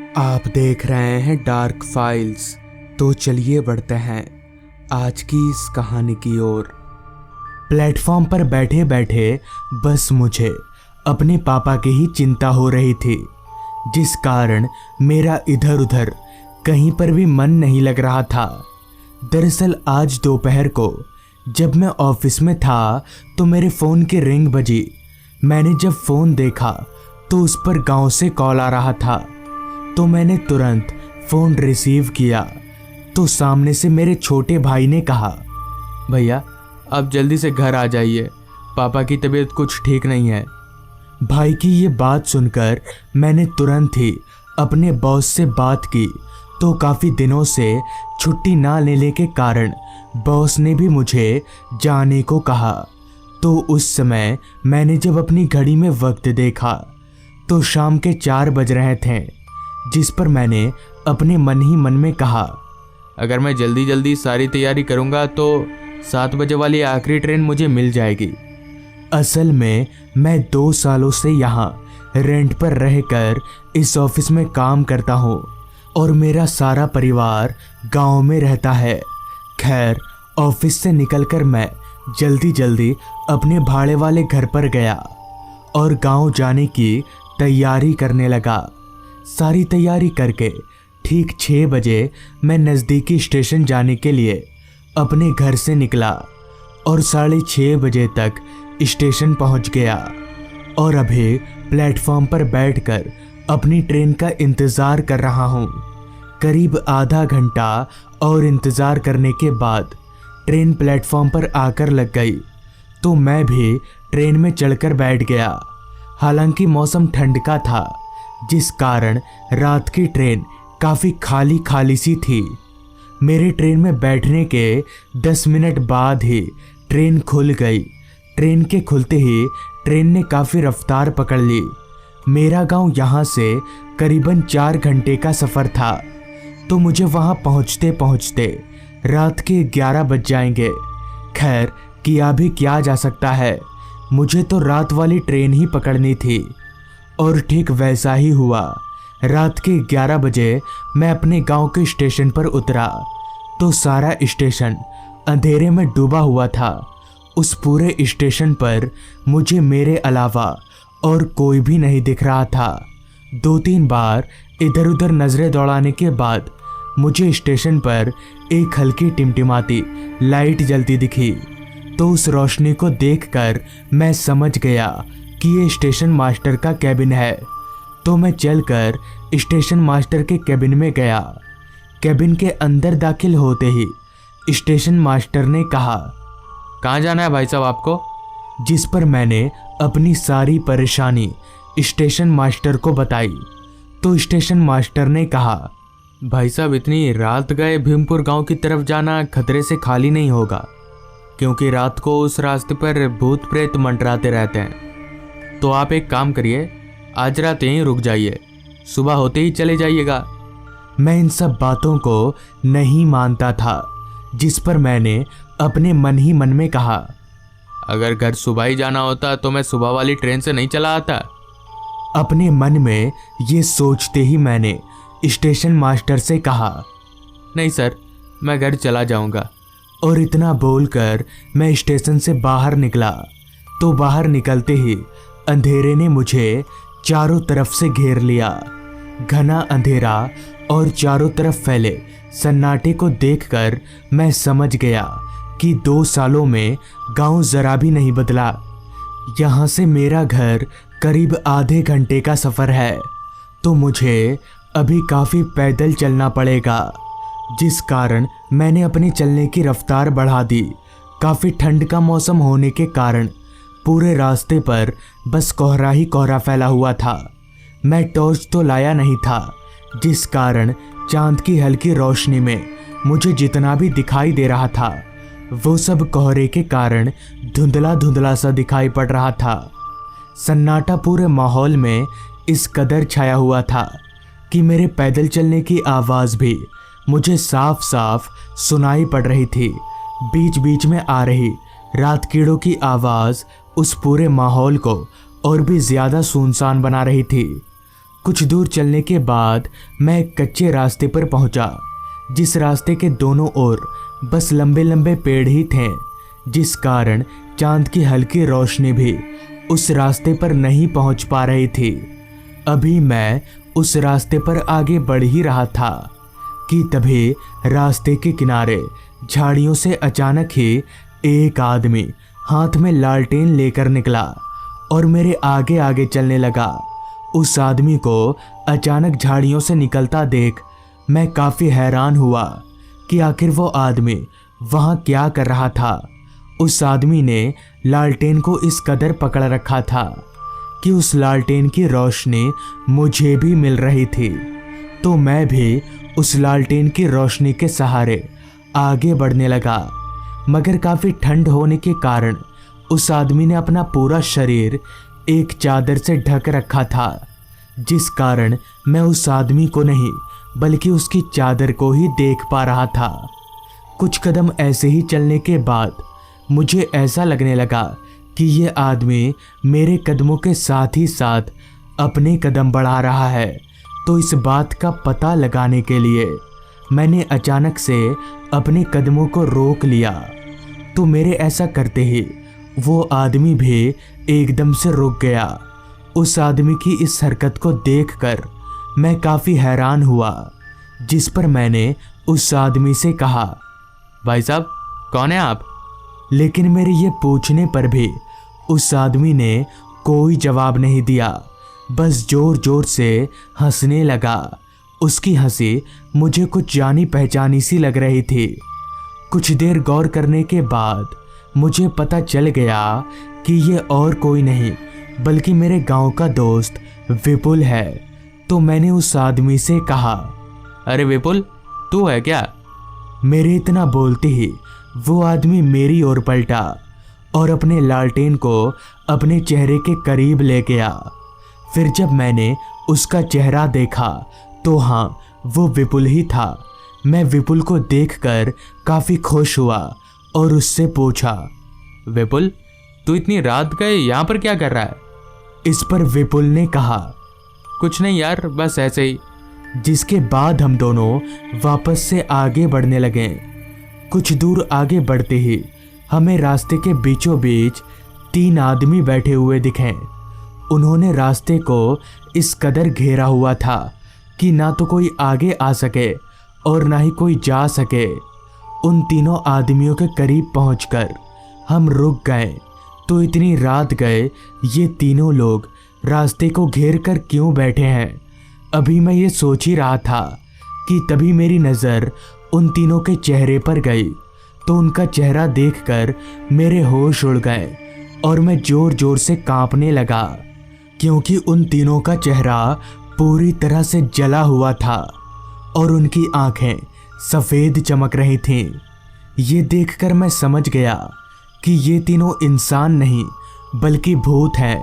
आप देख रहे हैं डार्क फाइल्स। तो चलिए बढ़ते हैं आज की इस कहानी की ओर। प्लेटफॉर्म पर बैठे बैठे बस मुझे अपने पापा की ही चिंता हो रही थी, जिस कारण मेरा इधर उधर कहीं पर भी मन नहीं लग रहा था। दरअसल आज दोपहर को जब मैं ऑफिस में था तो मेरे फ़ोन की रिंग बजी। मैंने जब फ़ोन देखा तो उस पर गांव से कॉल आ रहा था, तो मैंने तुरंत फ़ोन रिसीव किया तो सामने से मेरे छोटे भाई ने कहा, भैया आप जल्दी से घर आ जाइए, पापा की तबीयत कुछ ठीक नहीं है। भाई की ये बात सुनकर मैंने तुरंत ही अपने बॉस से बात की, तो काफ़ी दिनों से छुट्टी ना लेने के कारण बॉस ने भी मुझे जाने को कहा। तो उस समय मैंने जब अपनी घड़ी में वक्त देखा तो शाम के 4 बज रहे थे, जिस पर मैंने अपने मन ही मन में कहा, अगर मैं जल्दी जल्दी सारी तैयारी करूंगा तो 7 बजे वाली आखिरी ट्रेन मुझे मिल जाएगी। असल में मैं 2 सालों से यहाँ रेंट पर रहकर इस ऑफिस में काम करता हूँ और मेरा सारा परिवार गांव में रहता है। खैर, ऑफिस से निकलकर मैं जल्दी जल्दी अपने भाड़े वाले घर पर गया और गांव जाने की तैयारी करने लगा। सारी तैयारी करके ठीक 6 बजे मैं नज़दीकी स्टेशन जाने के लिए अपने घर से निकला और 6:30 बजे तक स्टेशन पहुंच गया और अभी प्लेटफॉर्म पर बैठकर अपनी ट्रेन का इंतज़ार कर रहा हूं। करीब आधा घंटा और इंतज़ार करने के बाद ट्रेन प्लेटफॉर्म पर आकर लग गई, तो मैं भी ट्रेन में चढ़कर बैठ गया। हालांकि मौसम ठंड का था, जिस कारण रात की ट्रेन काफ़ी खाली खाली सी थी। मेरे ट्रेन में बैठने के 10 मिनट बाद ही ट्रेन खुल गई। ट्रेन के खुलते ही ट्रेन ने काफ़ी रफ्तार पकड़ ली। मेरा गांव यहाँ से करीबन 4 घंटे का सफ़र था, तो मुझे वहाँ पहुँचते पहुँचते रात के 11 बज जाएंगे। खैर, किया भी क्या जा सकता है, मुझे तो रात वाली ट्रेन ही पकड़नी थी। और ठीक वैसा ही हुआ। रात के 11 बजे मैं अपने गांव के स्टेशन पर उतरा तो सारा स्टेशन अंधेरे में डूबा हुआ था। उस पूरे स्टेशन पर मुझे मेरे अलावा और कोई भी नहीं दिख रहा था। 2-3 बार इधर उधर नज़रें दौड़ाने के बाद मुझे स्टेशन पर एक हल्की टिमटिमाती लाइट जलती दिखी, तो उस रोशनी को देखकर मैं समझ गया कि ये स्टेशन मास्टर का कैबिन है। तो मैं चलकर स्टेशन मास्टर के कैबिन में गया। कैबिन के अंदर दाखिल होते ही स्टेशन मास्टर ने कहा, कहाँ जाना है भाई साहब आपको? जिस पर मैंने अपनी सारी परेशानी स्टेशन मास्टर को बताई। तो स्टेशन मास्टर ने कहा, भाई साहब इतनी रात गए भीमपुर गांव की तरफ जाना खतरे से खाली नहीं होगा, क्योंकि रात को उस रास्ते पर भूत प्रेत मंडराते रहते हैं। तो आप एक काम करिए, आज रात यहीं रुक जाइए, सुबह होते ही चले जाइएगा। मैं इन सब बातों को नहीं मानता था, जिस पर मैंने अपने मन ही मन में कहा, अगर घर सुबह ही जाना होता तो मैं सुबह वाली ट्रेन से नहीं चला आता। अपने मन में ये सोचते ही मैंने स्टेशन मास्टर से कहा, नहीं सर, मैं घर चला जाऊंगा। और इतना बोलकर मैं स्टेशन से बाहर निकला। तो बाहर निकलते ही अंधेरे ने मुझे चारों तरफ से घेर लिया। घना अंधेरा और चारों तरफ फैले सन्नाटे को देखकर मैं समझ गया कि 2 सालों में गांव जरा भी नहीं बदला। यहाँ से मेरा घर करीब आधे घंटे का सफ़र है, तो मुझे अभी काफ़ी पैदल चलना पड़ेगा, जिस कारण मैंने अपनी चलने की रफ्तार बढ़ा दी। काफ़ी ठंड का मौसम होने के कारण पूरे रास्ते पर बस कोहरा ही कोहरा फैला हुआ था। मैं टॉर्च तो लाया नहीं था, जिस कारण चांद की हल्की रोशनी में मुझे जितना भी दिखाई दे रहा था वो सब कोहरे के कारण धुंधला धुंधला सा दिखाई पड़ रहा था। सन्नाटा पूरे माहौल में इस कदर छाया हुआ था कि मेरे पैदल चलने की आवाज़ भी मुझे साफ साफ सुनाई पड़ रही थी। बीच बीच में आ रही रात कीड़ों की आवाज़ उस पूरे माहौल को और भी ज़्यादा सुनसान बना रही थी। कुछ दूर चलने के बाद मैं एक कच्चे रास्ते पर पहुंचा, जिस रास्ते के दोनों ओर बस लंबे लंबे पेड़ ही थे, जिस कारण चांद की हल्की रोशनी भी उस रास्ते पर नहीं पहुंच पा रही थी। अभी मैं उस रास्ते पर आगे बढ़ ही रहा था कि तभी रास्ते के किनारे झाड़ियों से अचानक ही एक आदमी हाथ में लालटेन लेकर निकला और मेरे आगे आगे चलने लगा। उस आदमी को अचानक झाड़ियों से निकलता देख मैं काफ़ी हैरान हुआ कि आखिर वो आदमी वहाँ क्या कर रहा था। उस आदमी ने लालटेन को इस कदर पकड़ रखा था कि उस लालटेन की रोशनी मुझे भी मिल रही थी, तो मैं भी उस लालटेन की रोशनी के सहारे आगे बढ़ने लगा। मगर काफ़ी ठंड होने के कारण उस आदमी ने अपना पूरा शरीर एक चादर से ढक रखा था, जिस कारण मैं उस आदमी को नहीं बल्कि उसकी चादर को ही देख पा रहा था। कुछ कदम ऐसे ही चलने के बाद मुझे ऐसा लगने लगा कि ये आदमी मेरे कदमों के साथ ही साथ अपने कदम बढ़ा रहा है। तो इस बात का पता लगाने के लिए मैंने अचानक से अपने कदमों को रोक लिया, तो मेरे ऐसा करते ही वो आदमी भी एकदम से रुक गया। उस आदमी की इस हरकत को देखकर मैं काफ़ी हैरान हुआ, जिस पर मैंने उस आदमी से कहा, भाई साहब कौन है आप? लेकिन मेरे ये पूछने पर भी उस आदमी ने कोई जवाब नहीं दिया, बस जोर जोर से हंसने लगा। उसकी हंसी मुझे कुछ जानी पहचानी सी लग रही थी। कुछ देर गौर करने के बाद मुझे पता चल गया कि ये और कोई नहीं बल्कि मेरे गांव का दोस्त विपुल है। तो मैंने उस आदमी से कहा, अरे विपुल तू है क्या? मेरे इतना बोलते ही वो आदमी मेरी ओर पलटा और अपने लालटेन को अपने चेहरे के करीब ले गया। फिर जब मैंने उसका चेहरा देखा तो हाँ, वो विपुल ही था। मैं विपुल को देखकर काफ़ी खुश हुआ और उससे पूछा, विपुल तू इतनी रात गए यहाँ पर क्या कर रहा है? इस पर विपुल ने कहा, कुछ नहीं यार, बस ऐसे ही। जिसके बाद हम दोनों वापस से आगे बढ़ने लगे। कुछ दूर आगे बढ़ते ही हमें रास्ते के बीचों बीच 3 आदमी बैठे हुए दिखे। उन्होंने रास्ते को इस कदर घेरा हुआ था कि ना तो कोई आगे आ सके और ना ही कोई जा सके। उन तीनों आदमियों के करीब पहुंचकर हम रुक गए। तो इतनी रात गए ये तीनों लोग रास्ते को घेर कर क्यों बैठे हैं? अभी मैं ये सोच ही रहा था कि तभी मेरी नज़र उन तीनों के चेहरे पर गई। तो उनका चेहरा देखकर मेरे होश उड़ गए और मैं ज़ोर ज़ोर से कांपने लगा, क्योंकि उन तीनों का चेहरा पूरी तरह से जला हुआ था और उनकी आंखें सफ़ेद चमक रही थीं। ये देखकर मैं समझ गया कि ये तीनों इंसान नहीं बल्कि भूत हैं।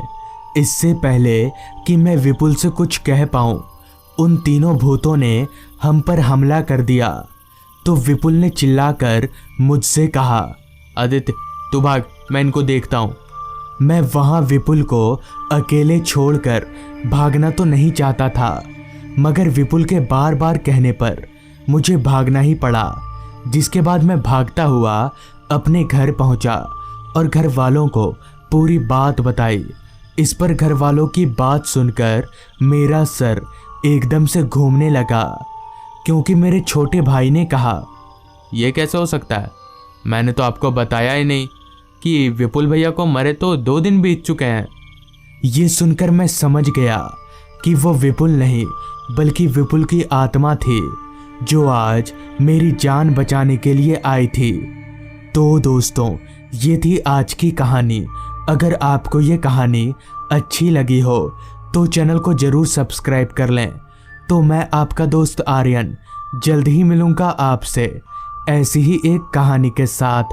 इससे पहले कि मैं विपुल से कुछ कह पाऊँ, उन तीनों भूतों ने हम पर हमला कर दिया। तो विपुल ने चिल्लाकर मुझसे कहा, आदित्य तू भाग, मैं इनको देखता हूँ। मैं वहाँ विपुल को अकेले छोड़कर भागना तो नहीं चाहता था, मगर विपुल के बार बार कहने पर मुझे भागना ही पड़ा। जिसके बाद मैं भागता हुआ अपने घर पहुँचा और घर वालों को पूरी बात बताई। इस पर घर वालों की बात सुनकर मेरा सर एकदम से घूमने लगा, क्योंकि मेरे छोटे भाई ने कहा, यह कैसे हो सकता है? मैंने तो आपको बताया ही नहीं कि विपुल भैया को मरे तो 2 दिन बीत चुके हैं। ये सुनकर मैं समझ गया कि वो विपुल नहीं बल्कि विपुल की आत्मा थी, जो आज मेरी जान बचाने के लिए आई थी। तो दोस्तों, ये थी आज की कहानी। अगर आपको ये कहानी अच्छी लगी हो तो चैनल को ज़रूर सब्सक्राइब कर लें। तो मैं आपका दोस्त आर्यन जल्द ही मिलूँगा आपसे ऐसी ही एक कहानी के साथ।